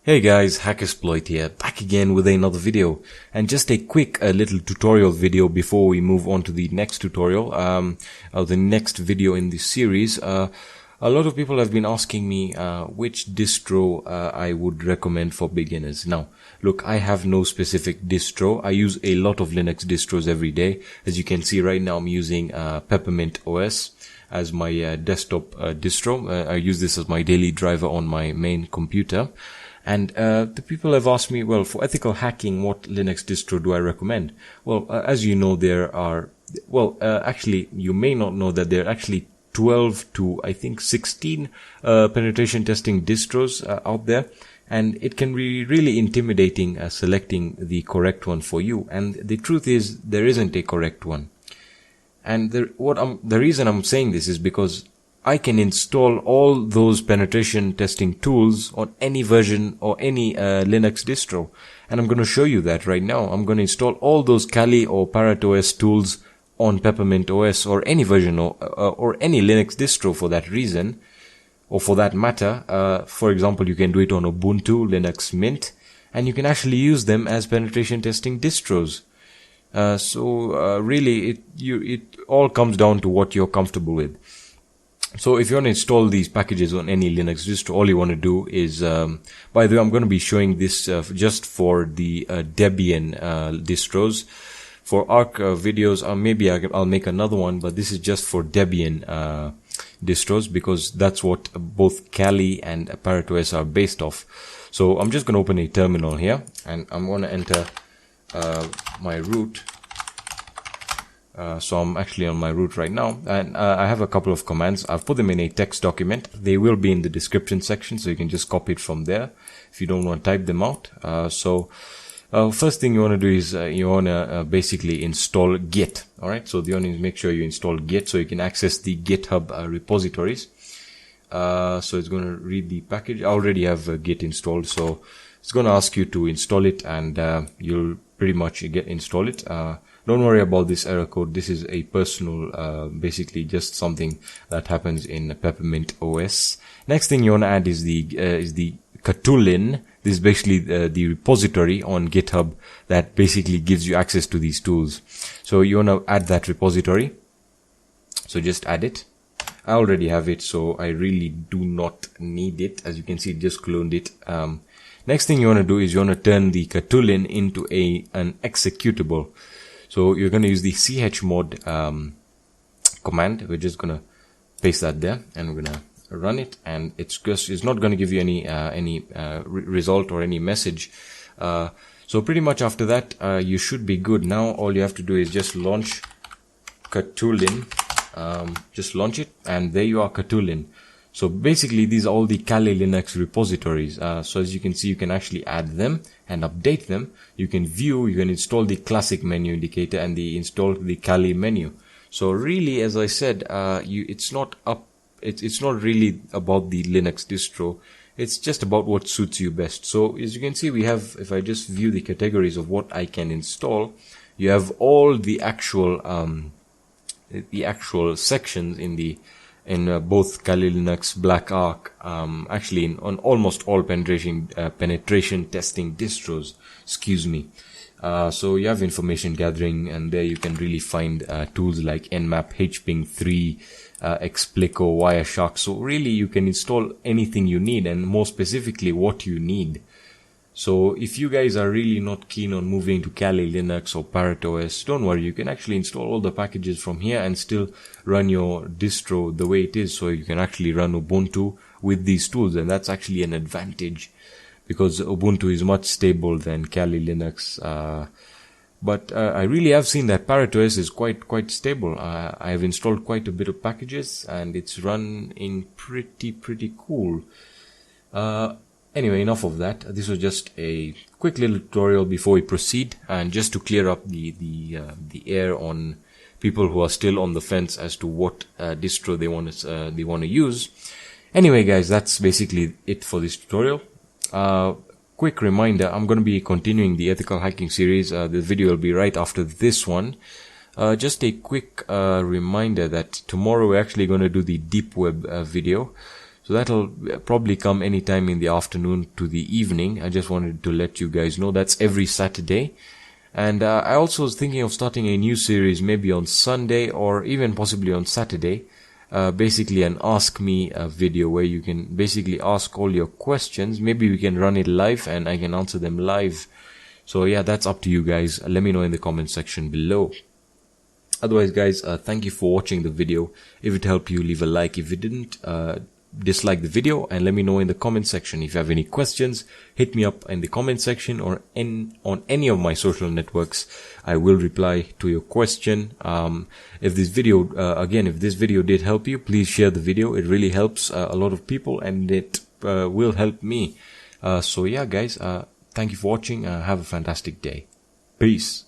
Hey guys, Hackexploit here, back again with another video, and just a quick little tutorial video before we move on to the next tutorial, or the next video in this series. A lot of people have been asking me which distro I would recommend for beginners. Now, look, I have no specific distro. I use a lot of Linux distros every day. As you can see right now, I'm using Peppermint OS as my desktop distro. I use this as my daily driver on my main computer. And the people have asked me, well, for ethical hacking, what Linux distro do I recommend? Well, as you know, there are, actually, you may not know that there are actually 12 to, I think, 16 penetration testing distros out there. And it can be really intimidating selecting the correct one for you. And the truth is, there isn't a correct one. And the reason I'm saying this is because I can install all those penetration testing tools on any version or any Linux distro. And I'm going to show you that right now. I'm going to install all those Kali or Parrot OS tools on Peppermint OS or any version or any Linux distro for that reason, or for that matter. For example, you can do it on Ubuntu, Linux Mint, and you can actually use them as penetration testing distros. Really, it all comes down to what you're comfortable with. So if you want to install these packages on any Linux distro, all you want to do is, by the way, I'm going to be showing this just for the Debian distros. For Arc videos, maybe I'll make another one, but this is just for Debian distros because that's what both Kali and Parrot OS are based off. So I'm just going to open a terminal here, and I'm going to enter my root. So I'm actually on my root right now, and I have a couple of commands. I've put them in a text document. They will be in the description section, so you can just copy it from there if you don't want to type them out. First thing you want to do is you want to basically install Git. All right, so you want to make sure you install Git so you can access the GitHub repositories. So it's going to read the package. I already have Git installed, so it's going to ask you to install it, and you'll pretty much install it. Don't worry about this error code. This is a personal, basically just something that happens in Peppermint OS. Next thing you want to add is the Katoolin. This is basically the repository on GitHub that basically gives you access to these tools. So you want to add that repository. So just add it. I already have it, so I really do not need it. As you can see, just cloned it. Next thing you want to do is you want to turn the Katoolin into an executable. So you're going to use the chmod command. We're just going to paste that there, and we're going to run it, and it's not going to give you any result or any message. So pretty much after that, you should be good. Now all you have to do is just launch Katoolin. Just launch it, and there you are, Katoolin. So basically, these are all the Kali Linux repositories. So as you can see, you can actually add them and update them. You can view, you can install the classic menu indicator and install the Kali menu. So really, as I said, it's not really about the Linux distro. It's just about what suits you best. So as you can see, we have, if I just view the categories of what I can install, you have all the actual sections in both Kali Linux, Black Arc, actually on almost all penetration testing distros, excuse me. So you have information gathering, and there you can really find tools like Nmap, hping3, Explico, Wireshark. So really you can install anything you need, and more specifically what you need. So if you guys are really not keen on moving to Kali Linux or Parrot OS, don't worry, you can actually install all the packages from here and still run your distro the way it is. So you can actually run Ubuntu with these tools, and that's actually an advantage because Ubuntu is much stable than Kali Linux. But I really have seen that Parrot OS is quite stable. I have installed quite a bit of packages, and it's run in pretty cool. Anyway, enough of that. This was just a quick little tutorial before we proceed, and just to clear up the air on people who are still on the fence as to what distro they want to use. Anyway, guys, that's basically it for this tutorial. Quick reminder: I'm going to be continuing the ethical hacking series. The video will be right after this one. Just a quick reminder that tomorrow we're actually going to do the deep web video. So that'll probably come anytime in the afternoon to the evening. I just wanted to let you guys know that's every Saturday. And I also was thinking of starting a new series maybe on Sunday or even possibly on Saturday. Basically an ask me video where you can basically ask all your questions. Maybe we can run it live and I can answer them live. So yeah, that's up to you guys. Let me know in the comment section below. Otherwise guys, thank you for watching the video. If it helped you, leave a like. If it didn't, dislike the video and let me know in the comment section. If you have any questions, hit me up in the comment section or on any of my social networks. I will reply to your question. If this video if this video did help you, please share the video. It really helps a lot of people and it will help me. So yeah guys, thank you for watching. Have a fantastic day. Peace.